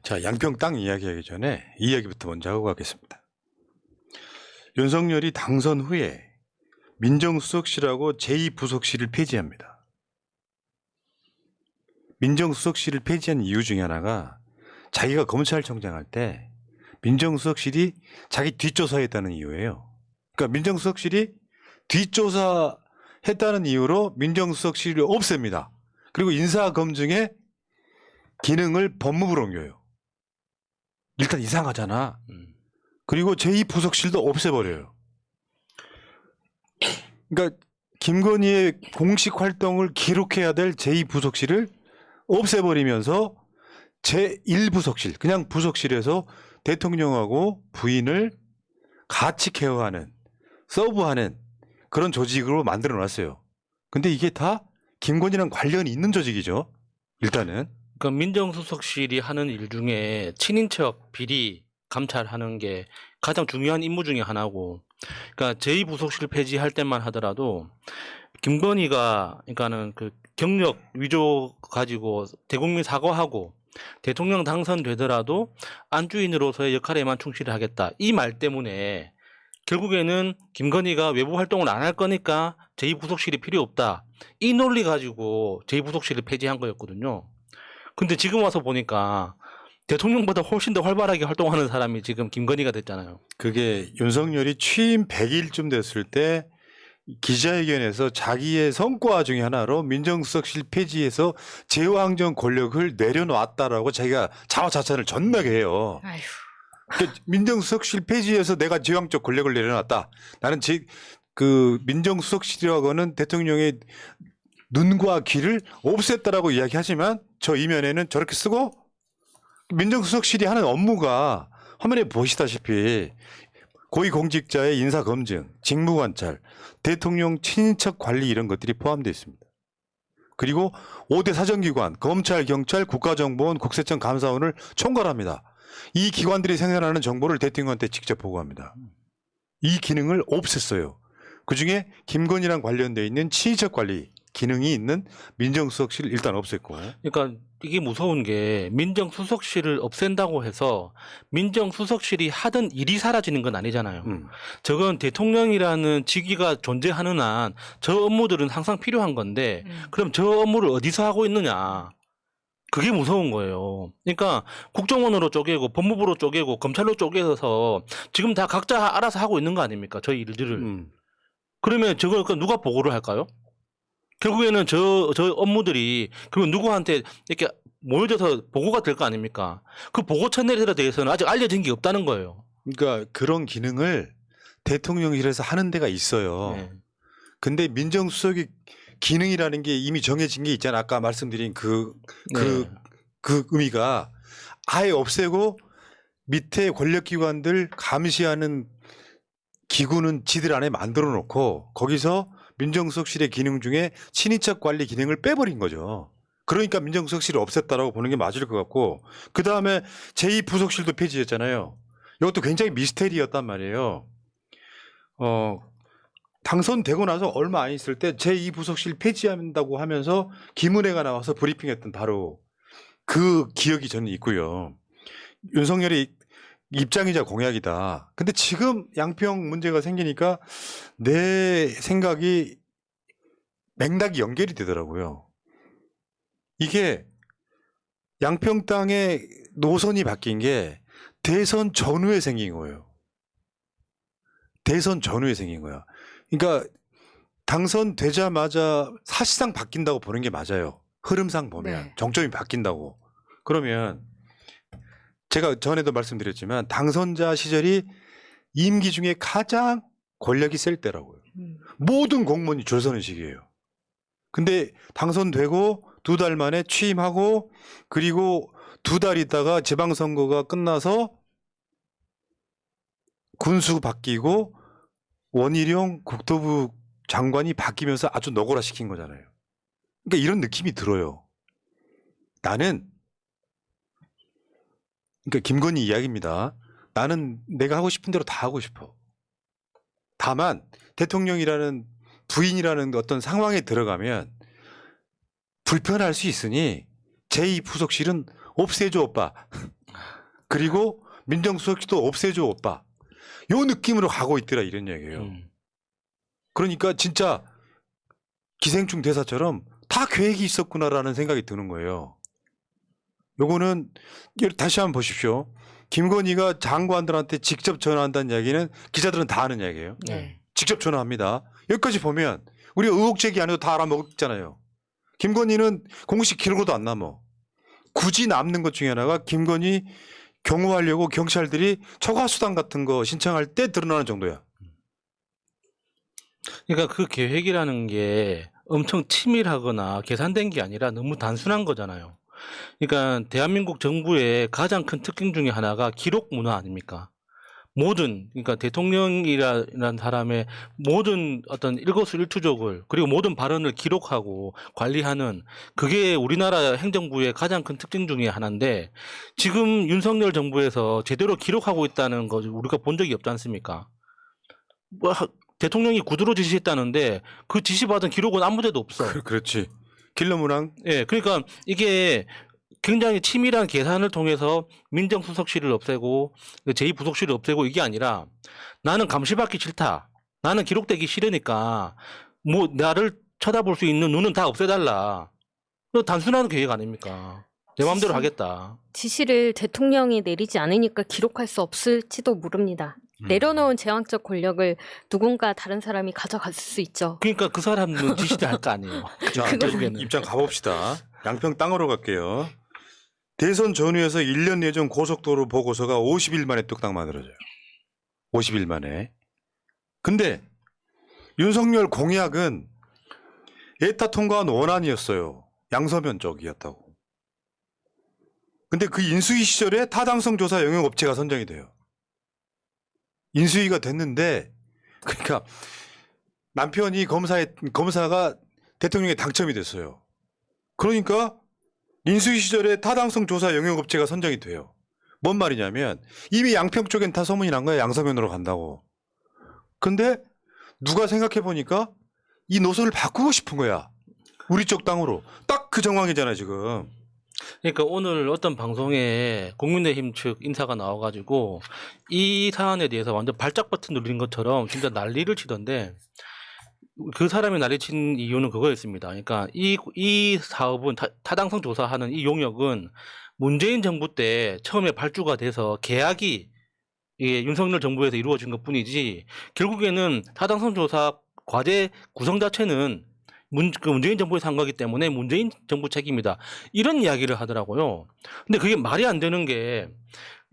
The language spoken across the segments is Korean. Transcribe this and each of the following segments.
자, 양평 땅 이야기하기 전에 이 이야기부터 먼저 하고 가겠습니다. 윤석열이 당선 후에 민정수석실하고 제2부속실을 폐지합니다. 민정수석실을 폐지한 이유 중에 하나가 자기가 검찰총장 할 때 민정수석실이 자기 뒷조사했다는 이유예요. 그러니까 민정수석실이 뒷조사했다는 이유로 민정수석실을 없앱니다. 그리고 인사검증의 기능을 법무부로 옮겨요. 일단 이상하잖아. 그리고 제2부속실도 없애버려요. 그러니까 김건희의 공식 활동을 기록해야 될 제2부속실을 없애버리면서 제1부속실, 그냥 부속실에서 대통령하고 부인을 같이 케어하는, 서브하는 그런 조직으로 만들어 놨어요. 근데 이게 다 김건희랑 관련이 있는 조직이죠. 일단은. 그러니까 민정수석실이 하는 일 중에 친인척 비리 감찰하는 게 가장 중요한 임무 중에 하나고, 그러니까 제2부속실 폐지할 때만 하더라도 김건희가 그러니까는 그 경력 위조 가지고 대국민 사과하고 대통령 당선되더라도 안주인으로서의 역할에만 충실을 하겠다, 이 말 때문에 결국에는 김건희가 외부 활동을 안 할 거니까 제2부속실이 필요 없다, 이 논리 가지고 제2부속실을 폐지한 거였거든요. 근데 지금 와서 보니까 대통령보다 훨씬 더 활발하게 활동하는 사람이 지금 김건희가 됐잖아요. 그게 윤석열이 취임 100일쯤 됐을 때 기자회견에서 자기의 성과 중에 하나로 민정수석실 폐지해서 제왕정 권력을 내려놨다라고 자기가 자화자찬을 존나게 해요. 아휴. 그러니까 민정수석실 폐지해서 내가 제왕적 권력을 내려놨다. 나는 그 민정수석실이라고는 대통령의 눈과 귀를 없앴다라고 이야기하지만 저 이면에는 저렇게 쓰고, 민정수석실이 하는 업무가 화면에 보시다시피 고위공직자의 인사검증, 직무관찰, 대통령 친인척 관리 이런 것들이 포함되어 있습니다. 그리고 5대 사정기관, 검찰, 경찰, 국가정보원, 국세청, 감사원을 총괄합니다. 이 기관들이 생산하는 정보를 대통령한테 직접 보고합니다. 이 기능을 없앴어요. 그중에 김건희랑 관련되어 있는 친인척 관리 기능이 있는 민정수석실을 일단 없앴고. 그러니까 이게 무서운 게 민정수석실을 없앤다고 해서 민정수석실이 하던 일이 사라지는 건 아니잖아요. 저건 대통령이라는 직위가 존재하는 한 저 업무들은 항상 필요한 건데 그럼 저 업무를 어디서 하고 있느냐. 그게 무서운 거예요. 그러니까 국정원으로 쪼개고 법무부로 쪼개고 검찰로 쪼개서 지금 다 각자 알아서 하고 있는 거 아닙니까? 저 일들을. 그러면 저걸 누가 보고를 할까요? 결국에는 저 업무들이 그러면 누구한테 이렇게 모여져서 보고가 될 거 아닙니까? 그 보고 채널에 대해서는 아직 알려진 게 없다는 거예요. 그러니까 그런 기능을 대통령실에서 하는 데가 있어요. 네. 근데 민정수석의 기능이라는 게 이미 정해진 게 있잖아. 아까 말씀드린 그 의미가 아예 없애고 밑에 권력기관들 감시하는 기구는 지들 안에 만들어 놓고 거기서 민정수석실의 기능 중에 친인척 관리 기능을 빼버린 거죠. 그러니까 민정수석실을 없앴다라고 보는 게 맞을 것 같고, 그 다음에 제2부속실도 폐지했잖아요. 이것도 굉장히 미스테리였단 말이에요. 당선되고 나서 얼마 안 있을 때 제2부속실 폐지한다고 하면서 김은혜가 나와서 브리핑했던 바로 그 기억이 저는 있고요. 윤석열이 입장이자 공약이다. 근데 지금 양평 문제가 생기니까 내 생각이 맥락이 연결이 되더라고요. 이게 양평 땅의 노선이 바뀐 게 대선 전후에 생긴 거예요. 대선 전후에 생긴 거야. 그러니까 당선되자마자 사실상 바뀐다고 보는 게 맞아요. 흐름상 보면 네. 정점이 바뀐다고. 그러면 제가 전에도 말씀드렸지만 당선자 시절이 임기 중에 가장 권력이 셀 때라고요. 모든 공무원이 줄 서는 시기예요. 근데 당선되고 2달 만에 취임하고 그리고 2달 있다가 지방선거가 끝나서 군수 바뀌고 원희룡 국토부 장관이 바뀌면서 아주 너고라 시킨 거잖아요. 그러니까 이런 느낌이 들어요. 나는 그러니까 김건희 이야기입니다. 나는 내가 하고 싶은 대로 다 하고 싶어. 다만 대통령이라는 부인이라는 어떤 상황에 들어가면 불편할 수 있으니 제2부속실은 없애줘 오빠. 그리고 민정수석실도 없애줘 오빠. 요 느낌으로 가고 있더라 이런 얘기예요. 그러니까 진짜 기생충 대사처럼 다 계획이 있었구나라는 생각이 드는 거예요. 요거는 다시 한번 보십시오. 김건희가 장관들한테 직접 전화한다는 이야기는 기자들은 다 아는 이야기예요. 네. 직접 전화합니다. 여기까지 보면 우리가 의혹 제기 안 해도 다 알아먹잖아요. 김건희는 공식 기록으로도 안 남아. 굳이 남는 것 중에 하나가 김건희 경호하려고 경찰들이 처가수당 같은 거 신청할 때 드러나는 정도야. 그러니까 그 계획이라는 게 엄청 치밀하거나 계산된 게 아니라 너무 단순한 거잖아요. 그러니까 대한민국 정부의 가장 큰 특징 중에 하나가 기록 문화 아닙니까? 모든, 그러니까 대통령이라는 사람의 모든 어떤 일거수일투족을 그리고 모든 발언을 기록하고 관리하는 그게 우리나라 행정부의 가장 큰 특징 중에 하나인데 지금 윤석열 정부에서 제대로 기록하고 있다는 거 우리가 본 적이 없지 않습니까? 뭐 대통령이 구두로 지시했다는데 그 지시받은 기록은 아무 데도 없어. 그렇지. 킬러 문항. 예, 그러니까 이게 굉장히 치밀한 계산을 통해서 민정수석실을 없애고 제2부속실을 없애고 이게 아니라 나는 감시받기 싫다. 나는 기록되기 싫으니까 뭐 나를 쳐다볼 수 있는 눈은 다 없애달라. 단순한 계획 아닙니까? 내 마음대로 하겠다. 지시를 대통령이 내리지 않으니까 기록할 수 없을지도 모릅니다. 내려놓은 제왕적 권력을 누군가 다른 사람이 가져갔을 수 있죠. 그러니까 그 사람은 지시를 할 거 아니에요. 자, 결국에는. 입장 가봅시다. 양평 땅으로 갈게요. 대선 전후에서 1년 예정 고속도로 보고서가 50일 만에 뚝딱 만들어져요. 50일 만에. 근데 윤석열 공약은 에타 통과한 원안이었어요. 양서면 쪽이었다고. 근데 그 인수위 시절에 타당성 조사 영역업체가 선정이 돼요. 인수위가 됐는데 그러니까 남편이 검사가 대통령에 당첨이 됐어요. 그러니까 인수위 시절에 타당성 조사 영역업체가 선정이 돼요. 뭔 말이냐면 이미 양평 쪽엔 다 소문이 난 거야. 양서면으로 간다고. 근데 누가 생각해 보니까 이 노선을 바꾸고 싶은 거야. 우리 쪽 땅으로. 딱 그 정황이잖아 지금. 그러니까 오늘 어떤 방송에 국민의힘 측 인사가 나와가지고 이 사안에 대해서 완전 발작 버튼 누린 것처럼 진짜 난리를 치던데 그 사람이 난리친 이유는 그거였습니다. 그러니까 이 사업은 타당성 조사하는 이 용역은 문재인 정부 때 처음에 발주가 돼서 계약이 윤석열 정부에서 이루어진 것뿐이지 결국에는 타당성 조사 과제 구성 자체는 문재인 정부에서 한 거기 때문에 문재인 정부 책임이다. 이런 이야기를 하더라고요. 근데 그게 말이 안 되는 게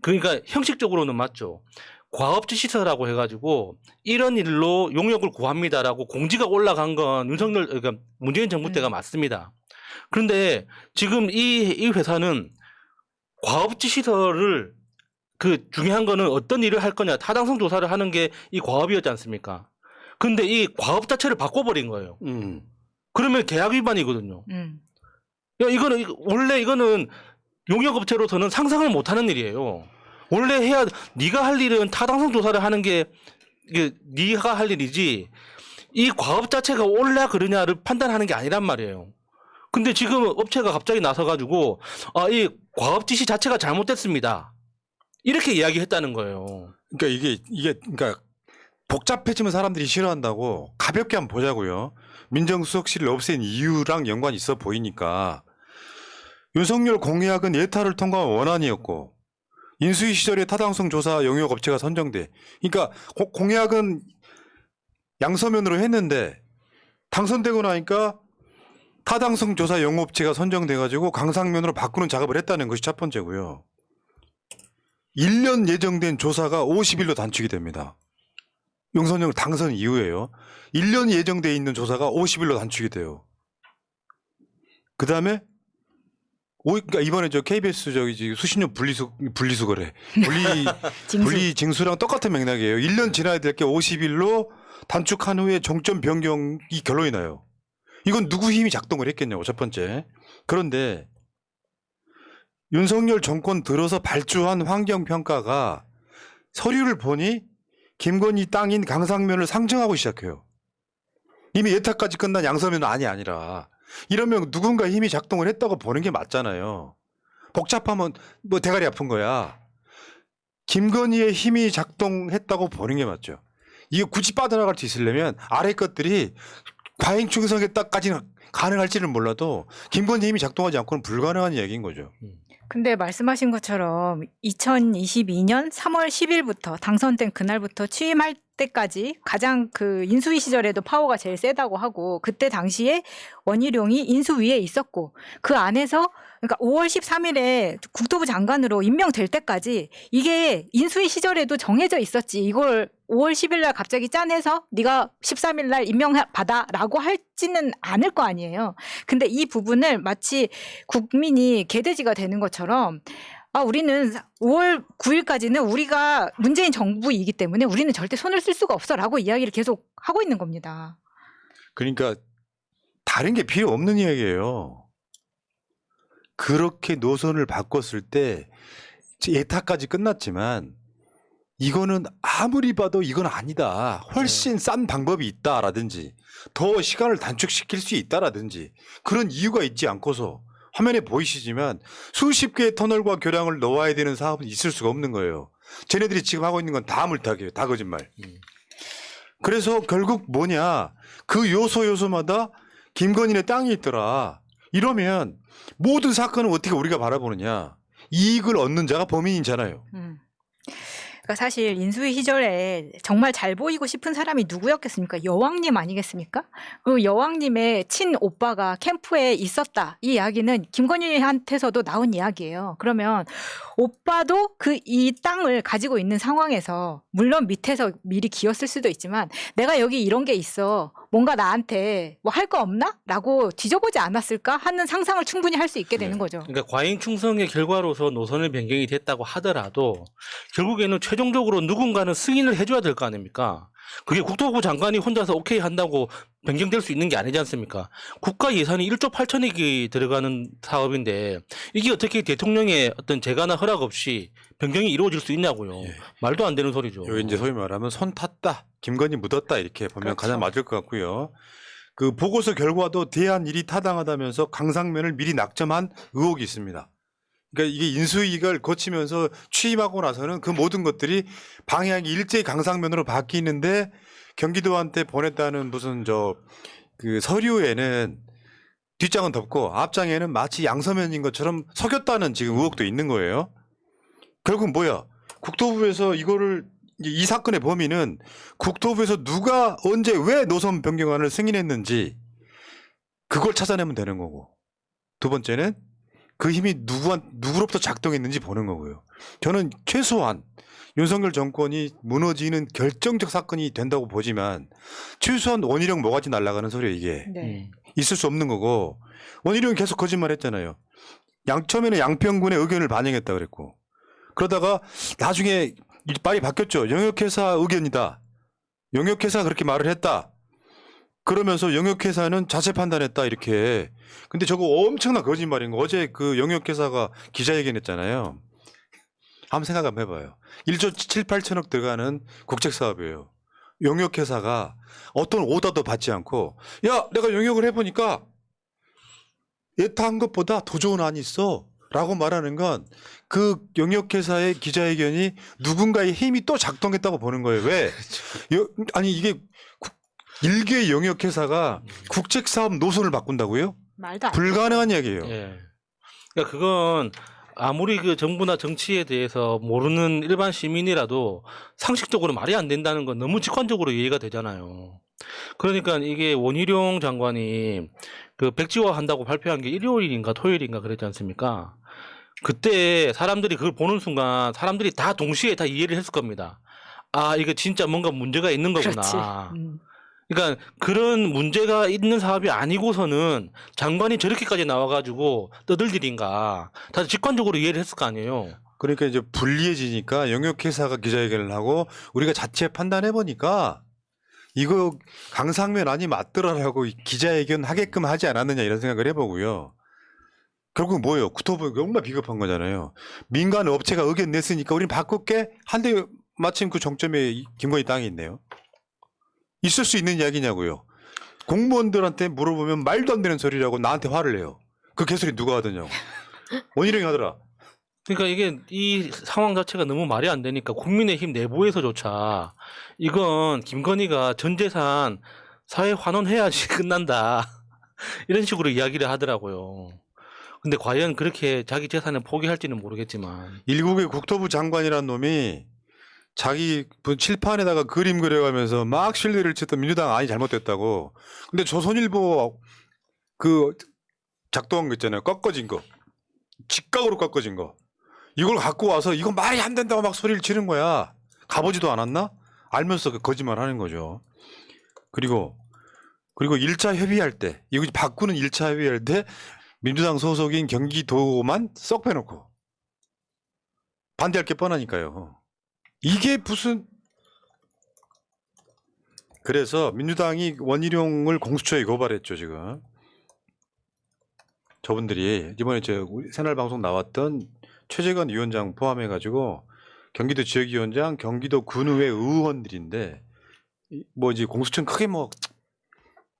그러니까 형식적으로는 맞죠. 과업지시서라고 해가지고 이런 일로 용역을 구합니다라고 공지가 올라간 건 그러니까 문재인 정부 때가 맞습니다. 그런데 지금 이 회사는 과업지시서를 그 중요한 거는 어떤 일을 할 거냐 타당성 조사를 하는 게 이 과업이었지 않습니까? 근데 이 과업 자체를 바꿔버린 거예요. 그러면 계약 위반이거든요. 야, 원래 이거는 용역업체로서는 상상을 못하는 일이에요. 원래 네가 할 일은 타당성 조사를 하는 게 이게 네가 할 일이지 이 과업 자체가 옳냐 그르냐를 판단하는 게 아니란 말이에요. 근데 지금 업체가 갑자기 나서가지고 이 과업 지시 자체가 잘못됐습니다. 이렇게 이야기했다는 거예요. 그러니까 이게 그러니까 복잡해지면 사람들이 싫어한다고 가볍게 한번 보자고요. 민정수석실을 없앤 이유랑 연관이 있어 보이니까 윤석열 공약은 예타를 통과한 원안이었고 인수위 시절에 타당성 조사 영역업체가 선정돼. 그러니까 공약은 양서면으로 했는데 당선되고 나니까 타당성 조사 영업체가 선정돼가지고 강상면으로 바꾸는 작업을 했다는 것이 첫 번째고요. 1년 예정된 조사가 50일로 단축이 됩니다. 윤석열 당선 이후에요. 1년 예정돼 있는 조사가 50일로 단축이 돼요. 그 다음에 그러니까 이번에 KBS 수신료 분리수거래. 분리징수랑 똑같은 맥락이에요. 1년 지나야 될 게 50일로 단축한 후에 종점 변경이 결론이 나요. 이건 누구 힘이 작동을 했겠냐고 첫 번째. 그런데 윤석열 정권 들어서 발주한 환경평가가 서류를 보니 김건희 땅인 강상면을 상정하고 시작해요. 이미 예타까지 끝난 양서면은 아니라 이러면 누군가 힘이 작동을 했다고 보는 게 맞잖아요. 복잡하면 뭐 대가리 아픈 거야. 김건희의 힘이 작동했다고 보는 게 맞죠. 이게 굳이 빠져나갈 수 있으려면 아래 것들이 과잉 충성했다까지는 가능할지는 몰라도 김건희 힘이 작동하지 않고는 불가능한 이야기인 거죠. 근데 말씀하신 것처럼 2022년 3월 10일부터 당선된 그날부터 취임할 때까지 가장 그 인수위 시절에도 파워가 제일 세다고 하고 그때 당시에 원희룡이 인수위에 있었고 그 안에서 그러니까 5월 13일에 국토부 장관으로 임명될 때까지 이게 인수위 시절에도 정해져 있었지 이걸 5월 10일 날 갑자기 짜내서 네가 13일 날 임명받아라고 할지는 않을 거 아니에요. 근데 이 부분을 마치 국민이 개돼지가 되는 것처럼 우리는 5월 9일까지는 우리가 문재인 정부이기 때문에 우리는 절대 손을 쓸 수가 없어라고 이야기를 계속 하고 있는 겁니다. 그러니까 다른 게 필요 없는 이야기예요. 그렇게 노선을 바꿨을 때 예타까지 끝났지만 이거는 아무리 봐도 이건 아니다. 훨씬 싼 방법이 있다라든지 더 시간을 단축시킬 수 있다라든지 그런 이유가 있지 않고서 화면에 보이시지만 수십 개의 터널과 교량을 넣어야 되는 사업은 있을 수가 없는 거예요. 쟤네들이 지금 하고 있는 건 다 물타기예요. 다 거짓말. 그래서 결국 뭐냐. 그 요소마다 김건희네 땅이 있더라. 이러면 모든 사건은 어떻게 우리가 바라보느냐. 이익을 얻는 자가 범인이잖아요. 그러니까 사실 인수위 시절에 정말 잘 보이고 싶은 사람이 누구였겠습니까? 여왕님 아니겠습니까? 그 여왕님의 친오빠가 캠프에 있었다. 이 이야기는 김건희한테서도 나온 이야기예요. 그러면 오빠도 이 땅을 가지고 있는 상황에서 물론 밑에서 미리 기었을 수도 있지만 내가 여기 이런 게 있어. 뭔가 나한테 뭐 할 거 없나? 라고 뒤져보지 않았을까 하는 상상을 충분히 할 수 있게 되는 거죠. 그러니까 과잉 충성의 결과로서 노선을 변경이 됐다고 하더라도 결국에는 최종적으로 누군가는 승인을 해줘야 될 거 아닙니까? 그게 국토부 장관이 혼자서 오케이 한다고 변경될 수 있는 게 아니지 않습니까? 국가 예산이 1조 8천억이 들어가는 사업인데 이게 어떻게 대통령의 어떤 재가나 허락 없이 변경이 이루어질 수 있냐고요. 말도 안 되는 소리죠. 여기 이제 소위 말하면 손 탔다. 김건희 묻었다. 이렇게 보면 그렇죠. 가장 맞을 것 같고요. 그 보고서 결과도 대한 일이 타당하다면서 강상면을 미리 낙점한 의혹이 있습니다. 그러니까 이게 인수위를 거치면서 취임하고 나서는 그 모든 것들이 방향이 일제히 강상면으로 바뀌는데 경기도한테 보냈다는 무슨 그 서류에는 뒷장은 덮고 앞장에는 마치 양서면인 것처럼 속였다는 지금 의혹도 있는 거예요. 결국 뭐야? 국토부에서 이 사건의 범인은 국토부에서 누가 언제 왜 노선 변경안을 승인했는지 그걸 찾아내면 되는 거고 두 번째는 그 힘이 누구로부터 작동했는지 보는 거고요. 저는 최소한 윤석열 정권이 무너지는 결정적 사건이 된다고 보지만 최소한 원희룡 모가지 날아가는 소리예요 이게. 네. 있을 수 없는 거고 원희룡이 계속 거짓말했잖아요. 처음에는 양평군의 의견을 반영했다 그랬고 그러다가 나중에 말이 바뀌었죠. 영역회사 의견이다. 영역회사 그렇게 말을 했다. 그러면서 영역회사는 자체 판단했다 이렇게. 근데 저거 엄청난 거짓말인 거. 어제 그 영역회사가 기자회견했잖아요. 한번 생각 한번 해봐요. 1조 7, 8천억 들어가는 국책사업이에요. 영역회사가 어떤 오더도 받지 않고 야 내가 영역을 해보니까 예타한 것보다 더 좋은 안이 있어 라고 말하는 건 그 영역회사의 기자회견이 누군가의 힘이 또 작동했다고 보는 거예요. 왜? 아니 이게 일개의 영역회사가 국책사업 노선을 바꾼다고요? 말도 안 돼. 불가능한 이야기예요. 예. 그러니까 그건 아무리 그 정부나 정치에 대해서 모르는 일반 시민이라도 상식적으로 말이 안 된다는 건 너무 직관적으로 이해가 되잖아요. 그러니까 이게 원희룡 장관이 그 백지화 한다고 발표한 게 일요일인가 토요일인가 그랬지 않습니까? 그때 사람들이 그걸 보는 순간 사람들이 다 동시에 다 이해를 했을 겁니다. 아, 이거 진짜 뭔가 문제가 있는 거구나. 그렇지. 그러니까 그런 문제가 있는 사업이 아니고서는 장관이 저렇게까지 나와가지고 떠들들인가 다들 직관적으로 이해를 했을 거 아니에요. 그러니까 이제 불리해지니까 영역회사가 기자회견을 하고 우리가 자체 판단해보니까 이거 강상면 아니 맞더라라고 기자회견 하게끔 하지 않았느냐 이런 생각을 해보고요. 결국 뭐예요? 국토부가 얼마나 비겁한 거잖아요. 민간 업체가 의견 냈으니까 우린 바꿀게 한데 마침 그 정점에 김건희 땅이 있네요. 있을 수 있는 이야기냐고요. 공무원들한테 물어보면 말도 안 되는 소리라고 나한테 화를 내요. 그 개소리 누가 하더냐고. 원희룡이 하더라. 그러니까 이게 이 상황 자체가 너무 말이 안 되니까 국민의힘 내부에서조차 이건 김건희가 전 재산 사회 환원해야지 끝난다. 이런 식으로 이야기를 하더라고요. 근데 과연 그렇게 자기 재산을 포기할지는 모르겠지만. 일국의 국토부 장관이라는 놈이 자기 칠판에다가 그림 그려가면서 막 신뢰를 쳤던 민주당 안이 잘못됐다고. 근데 조선일보 그 작동한 거 있잖아요. 꺾어진 거. 직각으로 꺾어진 거. 이걸 갖고 와서 이거 말이 안 된다고 막 소리를 지른 거야. 가보지도 않았나? 알면서 그 거짓말 하는 거죠. 그리고 1차 협의할 때, 이거 바꾸는 1차 협의할 때 민주당 소속인 경기도만 쏙 빼놓고 반대할 게 뻔하니까요. 이게 무슨. 그래서 민주당이 원희룡을 공수처에 고발했죠, 지금. 저분들이 이번에 우리 새날 방송 나왔던 최재관 위원장 포함해가지고 경기도 지역위원장, 경기도 군의회 의원들인데 뭐지 공수처는 크게 뭐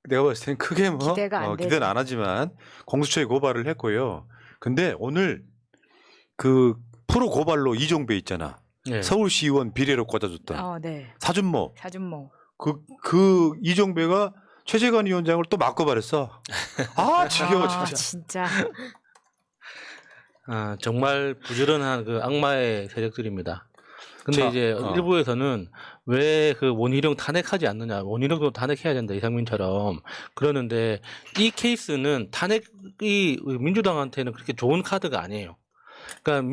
내가 봤을 때는 크게 뭐 기대가 안 되죠. 기대는 안 하지만 공수처에 고발을 했고요. 근데 오늘 그 프로 고발로 이종배 있잖아. 네. 서울시의원 비례로 꽂아줬던 네. 사준모. 사준모. 그 이종배가 최재관 위원장을 또 막 고발했어. 아 지겨워 진짜. 진짜. 아, 정말 부지런한 그 악마의 세력들입니다. 근데 자, 이제 일부에서는 왜 그 원희룡 탄핵하지 않느냐, 원희룡도 탄핵해야 된다, 이상민처럼 그러는데 이 케이스는 탄핵이 민주당한테는 그렇게 좋은 카드가 아니에요. 그러니까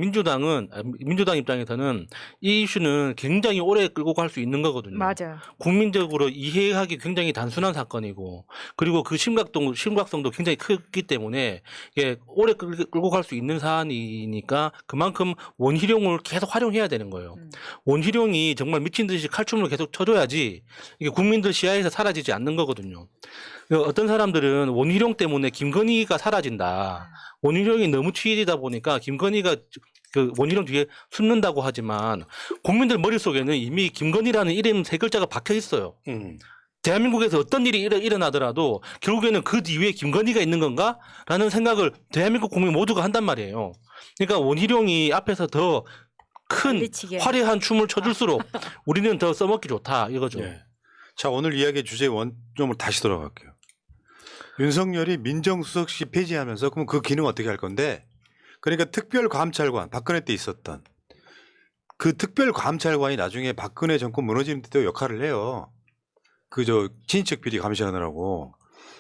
민주당 입장에서는 이 이슈는 굉장히 오래 끌고 갈 수 있는 거거든요. 맞아. 국민적으로 이해하기 굉장히 단순한 사건이고, 그리고 그 심각성도 굉장히 크기 때문에 이게 오래 끌고 갈 수 있는 사안이니까 그만큼 원희룡을 계속 활용해야 되는 거예요. 원희룡이 정말 미친 듯이 칼춤을 계속 쳐줘야지 이게 국민들 시야에서 사라지지 않는 거거든요. 어떤 사람들은 원희룡 때문에 김건희가 사라진다. 원희룡이 너무 취일이다 보니까 김건희가 그 원희룡 뒤에 숨는다고 하지만 국민들 머릿속에는 이미 김건희라는 이름 세 글자가 박혀 있어요. 대한민국에서 어떤 일이 일어나더라도 결국에는 그 뒤에 김건희가 있는 건가? 라는 생각을 대한민국 국민 모두가 한단 말이에요. 그러니까 원희룡이 앞에서 더 큰 미치게. 화려한 춤을 춰줄수록 우리는 더 써먹기 좋다 이거죠. 네. 자 오늘 이야기의 주제 원점으로 다시 돌아갈게요. 윤석열이 민정수석실 폐지하면서 그럼 그 기능 어떻게 할 건데? 그러니까 특별감찰관 박근혜 때 있었던 그 특별감찰관이 나중에 박근혜 정권 무너지는 때도 역할을 해요. 친인척 비리 감시하느라고.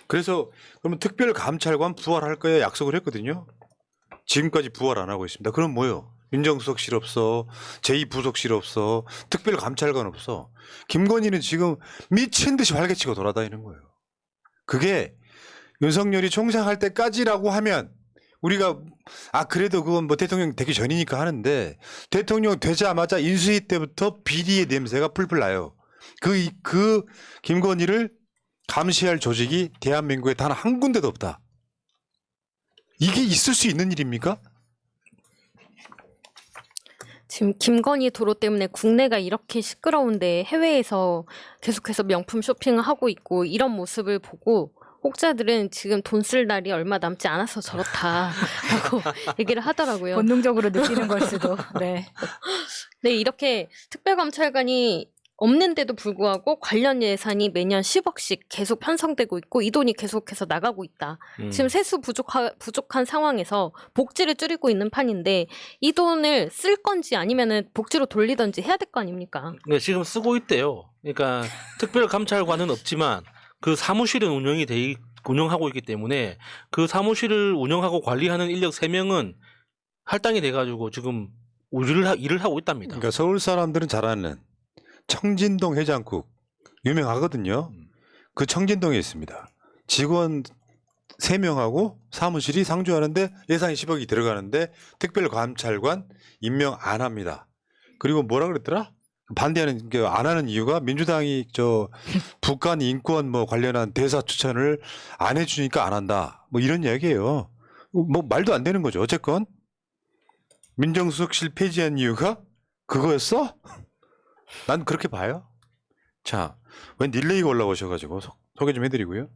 그래서 그러면 특별감찰관 부활할 거야 약속을 했거든요. 지금까지 부활 안 하고 있습니다. 그럼 뭐요? 민정수석실 없어, 제2부속실 없어, 특별감찰관 없어. 김건희는 지금 미친 듯이 활개치고 돌아다니는 거예요. 그게 윤석열이 총장할 때까지라고 하면 우리가 그래도 그건 뭐 대통령 되기 전이니까 하는데 대통령 되자마자 인수위 때부터 비리의 냄새가 풀풀 나요. 그 김건희를 감시할 조직이 대한민국에 단 한 군데도 없다. 이게 있을 수 있는 일입니까? 지금 김건희 도로 때문에 국내가 이렇게 시끄러운데 해외에서 계속해서 명품 쇼핑을 하고 있고 이런 모습을 보고 혹자들은 지금 돈 쓸 날이 얼마 남지 않아서 저렇다라고 얘기를 하더라고요. 본능적으로 느끼는 걸 수도. 네. 네, 이렇게 특별감찰관이 없는데도 불구하고 관련 예산이 매년 10억씩 계속 편성되고 있고 이 돈이 계속해서 나가고 있다. 지금 세수 부족한 상황에서 복지를 줄이고 있는 판인데 이 돈을 쓸 건지 아니면은 복지로 돌리든지 해야 될 거 아닙니까? 네, 지금 쓰고 있대요. 그러니까 특별감찰관은 없지만 그 사무실은 운영하고 있기 때문에 그 사무실을 운영하고 관리하는 인력 3명은 할당이 돼가지고 지금 일을 하고 있답니다. 그러니까 서울 사람들은 잘 아는 청진동 해장국 유명하거든요. 그 청진동에 있습니다. 직원 3명하고 사무실이 상주하는데 예산이 10억이 들어가는데 특별감찰관 임명 안 합니다. 그리고 뭐라 그랬더라? 반대하는 안 하는 이유가 민주당이 북한 인권 뭐 관련한 대사 추천을 안 해주니까 안 한다. 뭐 이런 이야기예요. 뭐 말도 안 되는 거죠. 어쨌건 민정수석실 폐지한 이유가 그거였어? 난 그렇게 봐요. 자, 웬 릴레이가 올라오셔가지고 소개 좀 해드리고요.